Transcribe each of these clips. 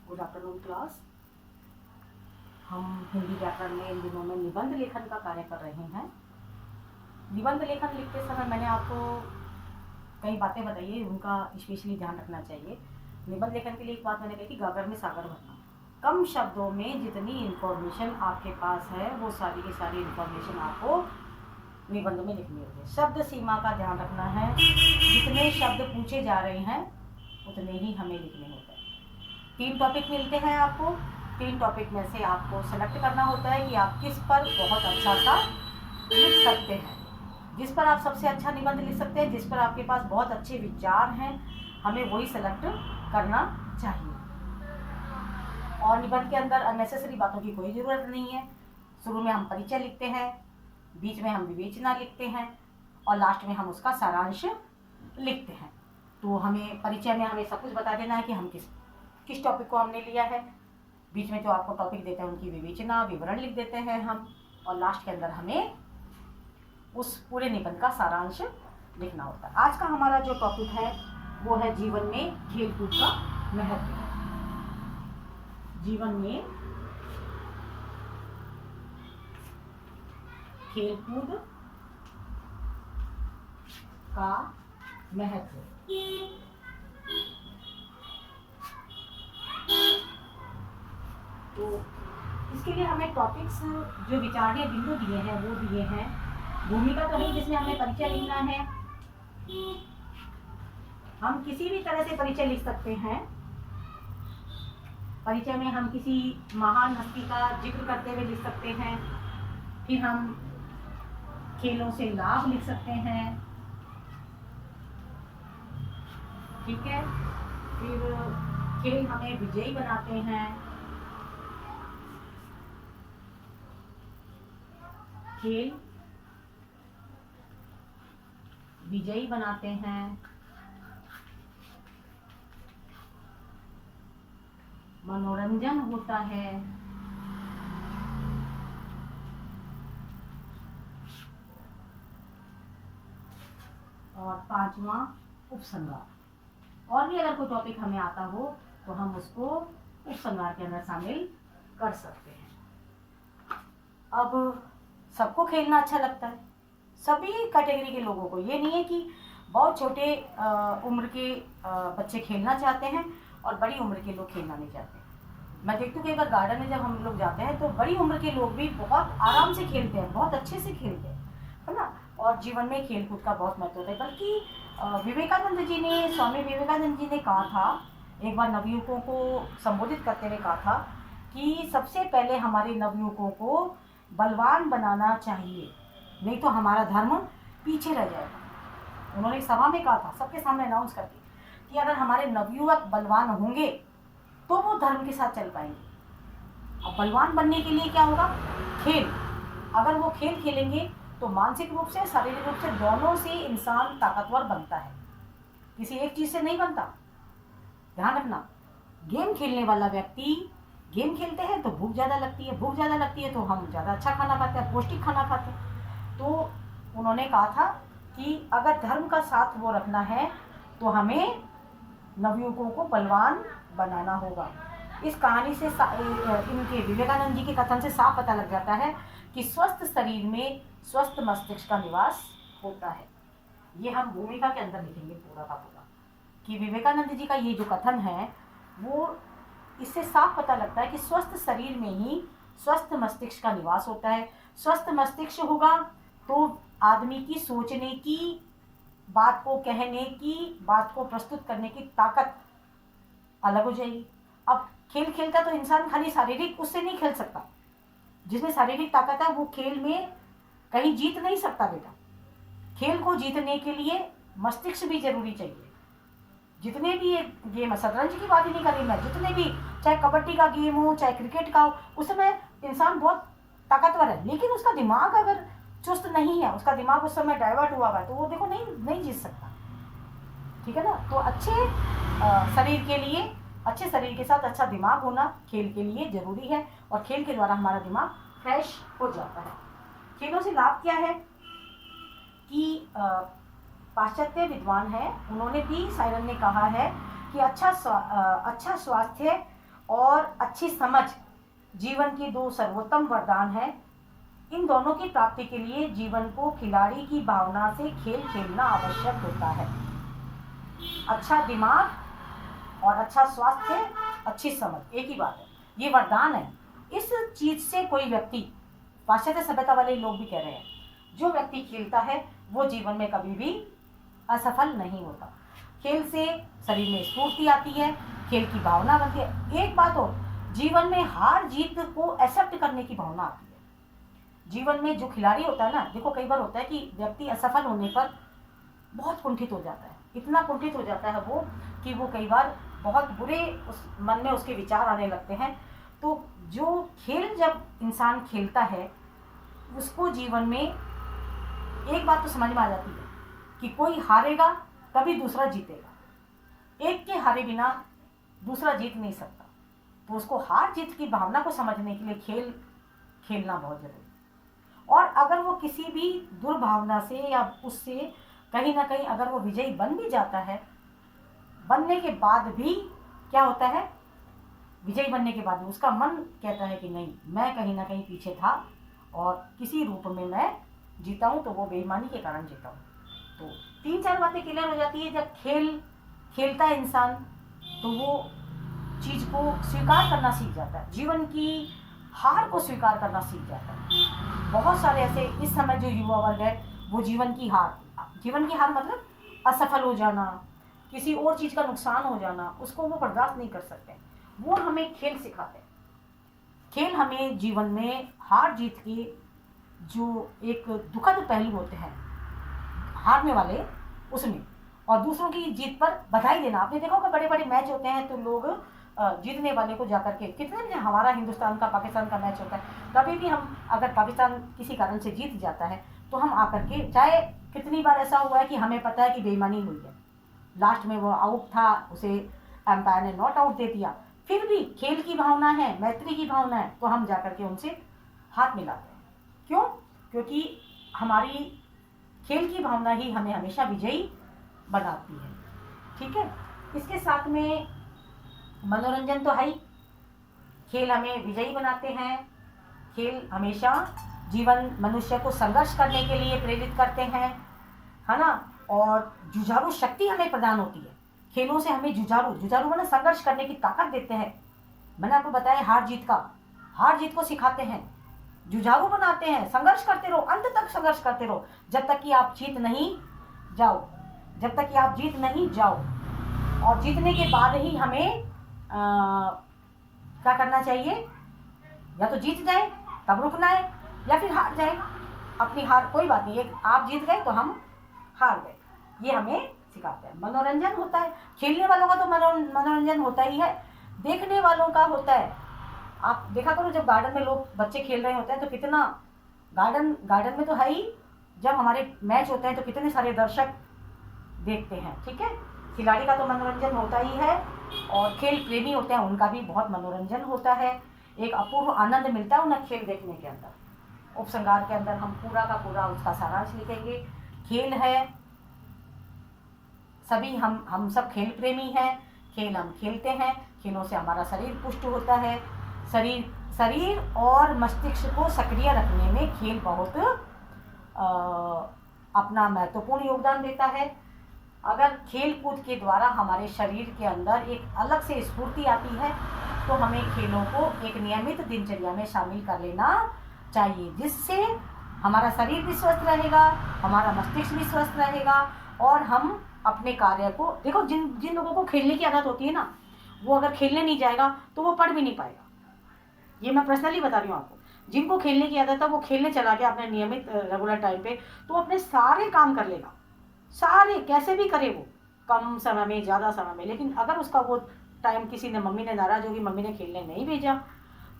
Good afternoon class. हम हिंदी व्याकरण में इन दिनों में निबंध लेखन का कार्य कर रहे हैं। निबंध लेखन लिखते समय मैंने आपको कई बातें बताई है, उनका स्पेशली ध्यान रखना चाहिए। निबंध लेखन के लिए एक बात मैंने कही कि गागर में सागर भरना। कम शब्दों में जितनी इन्फॉर्मेशन आपके पास है वो सारी की सारी इन्फॉर्मेशन आपको निबंध में लिखनी होती है। शब्द सीमा का ध्यान रखना है, जितने शब्द पूछे जा रहे हैं उतने ही हमें लिखने होते हैं। 3 टॉपिक मिलते हैं आपको। 3 टॉपिक में से आपको सेलेक्ट करना होता है कि आप किस पर बहुत अच्छा सा लिख सकते हैं, जिस पर आप सबसे अच्छा निबंध लिख सकते हैं, जिस पर आपके पास बहुत अच्छे विचार हैं, हमें वही सेलेक्ट करना चाहिए। और निबंध के अंदर अननेसेसरी बातों की कोई ज़रूरत नहीं है। शुरू में हम परिचय लिखते हैं, बीच में हम विवेचना लिखते हैं और लास्ट में हम उसका सारांश लिखते हैं। तो हमें परिचय में हमें सब कुछ बता देना है कि हम किस टॉपिक को हमने लिया है। बीच में जो आपको टॉपिक देते हैं उनकी विवेचना विवरण लिख देते हैं हम, और लास्ट के अंदर हमें उस पूरे निबंध का सारांश लिखना होता है। आज का हमारा जो टॉपिक है वो है जीवन में खेलकूद का महत्व। जीवन में खेलकूद का महत्व। तो इसके लिए हमें टॉपिक्स जो विचारणीय बिंदु दिए हैं वो दिए हैं। भूमिका तो नहीं जिसमें हमें परिचय लिखना है, हम किसी भी तरह से परिचय लिख सकते हैं। परिचय में हम किसी महान हस्ती का जिक्र करते हुए लिख सकते हैं, फिर हम खेलों से लाभ लिख सकते हैं, ठीक है। फिर खेल हमें विजयी बनाते हैं, खेल विजयी बनाते हैं, मनोरंजन होता है, और 5वां उपसंहार। और भी अगर कोई टॉपिक हमें आता हो तो हम उसको उपसंहार के अंदर शामिल कर सकते हैं। अब सबको खेलना अच्छा लगता है, सभी कैटेगरी के लोगों को। ये नहीं है कि बहुत छोटे उम्र के बच्चे खेलना चाहते हैं और बड़ी उम्र के लोग खेलना नहीं चाहते। मैं देखती हूँ कई बार गार्डन में जब हम लोग जाते हैं तो बड़ी उम्र के लोग भी बहुत आराम से खेलते हैं, बहुत अच्छे से खेलते हैं, है ना। और जीवन में खेलकूद का बहुत महत्व होता है। बल्कि विवेकानंद जी ने, स्वामी विवेकानंद जी ने कहा था, एक बार नवयुवकों को संबोधित करते हुए कहा था कि सबसे पहले हमारे नवयुवकों को बलवान बनाना चाहिए, नहीं तो हमारा धर्म पीछे रह जाएगा। उन्होंने एक सभा में कहा था, सबके सामने अनाउंस करके, कि अगर हमारे नवयुवक बलवान होंगे तो वो धर्म के साथ चल पाएंगे। अब बलवान बनने के लिए क्या होगा? खेल। अगर वो खेल खेलेंगे तो मानसिक रूप से, शारीरिक रूप से, दोनों से इंसान ताकतवर बनता है, किसी एक चीज से नहीं बनता। ध्यान रखना, गेम खेलने वाला व्यक्ति, गेम खेलते हैं तो भूख ज़्यादा लगती है, भूख ज़्यादा लगती है तो हम ज़्यादा अच्छा खाना खाते हैं, पौष्टिक खाना खाते हैं। तो उन्होंने कहा था कि अगर धर्म का साथ वो रखना है तो हमें नवयुवकों को बलवान बनाना होगा। इस कहानी से इनके विवेकानंद जी के कथन से साफ पता लग जाता है कि स्वस्थ शरीर में स्वस्थ मस्तिष्क का निवास होता है। ये हम भूमिका के अंदर लिखेंगे पूरा का पूरा, कि विवेकानंद जी का ये जो कथन है वो, इससे साफ पता लगता है कि स्वस्थ शरीर में ही स्वस्थ मस्तिष्क का निवास होता है। स्वस्थ मस्तिष्क होगा तो आदमी की सोचने की, बात को कहने की, बात को प्रस्तुत करने की ताकत अलग हो जाएगी। अब खेल खेलता तो इंसान खाली शारीरिक उससे नहीं खेल सकता, जिसमें शारीरिक ताकत है वो खेल में कहीं जीत नहीं सकता बेटा। खेल को जीतने के लिए मस्तिष्क भी जरूरी चाहिए। जितने भी ये गेम है, शतरंज की बात ही नहीं कर रही मैं, जितने भी, चाहे कबड्डी का गेम हो, चाहे क्रिकेट का हो, उसमें इंसान बहुत ताकतवर है, लेकिन उसका दिमाग अगर चुस्त नहीं है, उसका दिमाग उस समय डाइवर्ट हुआ है तो वो देखो नहीं जीत सकता, ठीक है ना। तो अच्छे शरीर के लिए, अच्छे शरीर के साथ अच्छा दिमाग होना खेल के लिए जरूरी है, और खेल के द्वारा हमारा दिमाग फ्रेश हो जाता है। खेलों से लाभ क्या है कि पाश्चात्य विद्वान है, उन्होंने भी, साइरन ने कहा है कि अच्छा स्वास्थ्य और अच्छी समझ जीवन की दो सर्वोत्तम वरदान है। इन दोनों की प्राप्ति के लिए जीवन को खिलाड़ी की भावना से खेल खेलना आवश्यक होता है। अच्छा दिमाग और अच्छा स्वास्थ्य, अच्छी समझ, एक ही बात है, ये वरदान है। इस चीज से कोई व्यक्ति, पाश्चात्य सभ्यता वाले लोग भी कह रहे हैं, जो व्यक्ति खेलता है वो जीवन में कभी भी असफल नहीं होता। खेल से शरीर में स्फूर्ति आती है, खेल की भावना बनती है। एक बात और, जीवन में हार जीत को एक्सेप्ट करने की भावना आती है। जीवन में जो खिलाड़ी होता है ना, देखो कई बार होता है कि व्यक्ति असफल होने पर बहुत कुंठित हो जाता है, इतना कुंठित हो जाता है वो कि वो कई बार बहुत बुरे उस मन में उसके विचार आने लगते हैं। तो जो खेल जब इंसान खेलता है उसको जीवन में एक बात तो समझ में आ जाती है कि कोई हारेगा तभी दूसरा जीतेगा, एक के हारे बिना दूसरा जीत नहीं सकता। तो उसको हार जीत की भावना को समझने के लिए खेल खेलना बहुत जरूरी है। और अगर वो किसी भी दुर्भावना से या उससे कहीं ना कहीं अगर वो विजयी बन भी जाता है, बनने के बाद भी क्या होता है, विजयी बनने के बाद भी उसका मन कहता है कि नहीं, मैं कहीं ना कहीं पीछे था और किसी रूप में मैं जीता हूँ, तो वो बेईमानी के कारण जीता हूँ। तो 3-4 बातें क्लियर हो जाती है। जब खेलता है इंसान तो वो चीज को स्वीकार करना सीख जाता है, जीवन की हार को स्वीकार करना सीख जाता है। बहुत सारे ऐसे इस समय जो युवा वर्ग है वो जीवन की हार मतलब असफल हो जाना, किसी और चीज का नुकसान हो जाना, उसको वो बर्दाश्त नहीं कर सकते। वो हमें खेल सिखाते हैं। खेल हमें जीवन में हार जीत के जो एक दुखद पहलू होते हैं हारने वाले उसमें, और दूसरों की जीत पर बधाई देना। आपने देखा होगा बड़े बड़े मैच होते हैं तो लोग जीतने वाले को जाकर के, कितने भी हमारा हिंदुस्तान का पाकिस्तान का मैच होता है, कभी भी हम अगर पाकिस्तान किसी कारण से जीत जाता है तो हम आकर के, चाहे कितनी बार ऐसा हुआ है कि हमें पता है कि बेईमानी हुई है, लास्ट में वो आउट था, उसे एम्पायर ने नॉट आउट दे दिया, फिर भी खेल की भावना है, मैत्री की भावना है, तो हम जाकर के उनसे हाथ मिलाते हैं। क्यों? क्योंकि हमारी खेल की भावना ही हमें हमेशा विजयी बनाती है। ठीक है, इसके साथ में मनोरंजन तो है ही, खेल हमें विजयी बनाते हैं। खेल हमेशा जीवन मनुष्य को संघर्ष करने के लिए प्रेरित करते हैं, है ना, और जुझारू शक्ति हमें प्रदान होती है। खेलों से हमें जुझारू मतलब संघर्ष करने की ताकत देते हैं। मैंने आपको बताया हार जीत को सिखाते हैं, जुझारू बनाते हैं, संघर्ष करते रहो, अंत तक संघर्ष करते रहो, जब तक कि आप जीत नहीं जाओ। और जीतने के बाद ही हमें क्या करना चाहिए, या तो जीत जाए तब रुकना है, या फिर हार जाए, अपनी हार कोई बात नहीं है, आप जीत गए तो हम हार गए, ये हमें सिखाते हैं। मनोरंजन होता है, खेलने वालों का तो मनोरंजन होता ही है, देखने वालों का होता है। आप देखा करो जब गार्डन में लोग बच्चे खेल रहे होते हैं तो कितना गार्डन में तो है ही, जब हमारे मैच होते हैं तो कितने सारे दर्शक देखते हैं। ठीक है, खिलाड़ी का तो मनोरंजन होता ही है, और खेल प्रेमी होते हैं उनका भी बहुत मनोरंजन होता है। एक अपूर्व आनंद मिलता है उन्हें खेल देखने के अंदर। उपसंहार के अंदर हम पूरा का पूरा उसका सारांश लिखेंगे। खेल है, सभी हम सब खेल प्रेमी हैं, खेल हम खेलते हैं, खेलों से हमारा शरीर पुष्ट होता है। शरीर और मस्तिष्क को सक्रिय रखने में खेल बहुत अपना महत्वपूर्ण योगदान देता है। अगर खेल कूद के द्वारा हमारे शरीर के अंदर एक अलग से स्फूर्ति आती है तो हमें खेलों को एक नियमित दिनचर्या में शामिल कर लेना चाहिए, जिससे हमारा शरीर भी स्वस्थ रहेगा, हमारा मस्तिष्क भी स्वस्थ रहेगा, और हम अपने कार्य को, देखो जिन लोगों को खेलने की आदत होती है ना, वो अगर खेलने नहीं जाएगा तो वो पढ़ भी नहीं पाएगा। ये मैं पर्सनली बता रही हूँ आपको। जिनको खेलने की आदत है वो खेलने चला गया अपने नियमित रेगुलर टाइम पे, तो अपने सारे काम कर लेगा, सारे कैसे भी करे, वो कम समय में ज़्यादा समय में। लेकिन अगर उसका वो टाइम किसी ने, मम्मी ने नाराज होगी, मम्मी ने खेलने नहीं भेजा,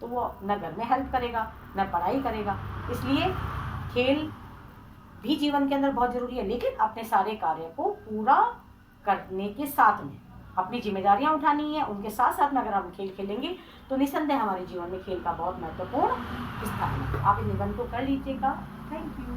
तो वो न घर में हेल्प करेगा न पढ़ाई करेगा। इसलिए खेल भी जीवन के अंदर बहुत ज़रूरी है, लेकिन अपने सारे कार्य को पूरा करने के साथ में अपनी जिम्मेदारियां उठानी है। उनके साथ साथ में अगर हम खेल खेलेंगे तो निसंदेह हमारे जीवन में खेल का बहुत महत्वपूर्ण स्थान है। आप इन निबंध को कर लीजिएगा। Thank you.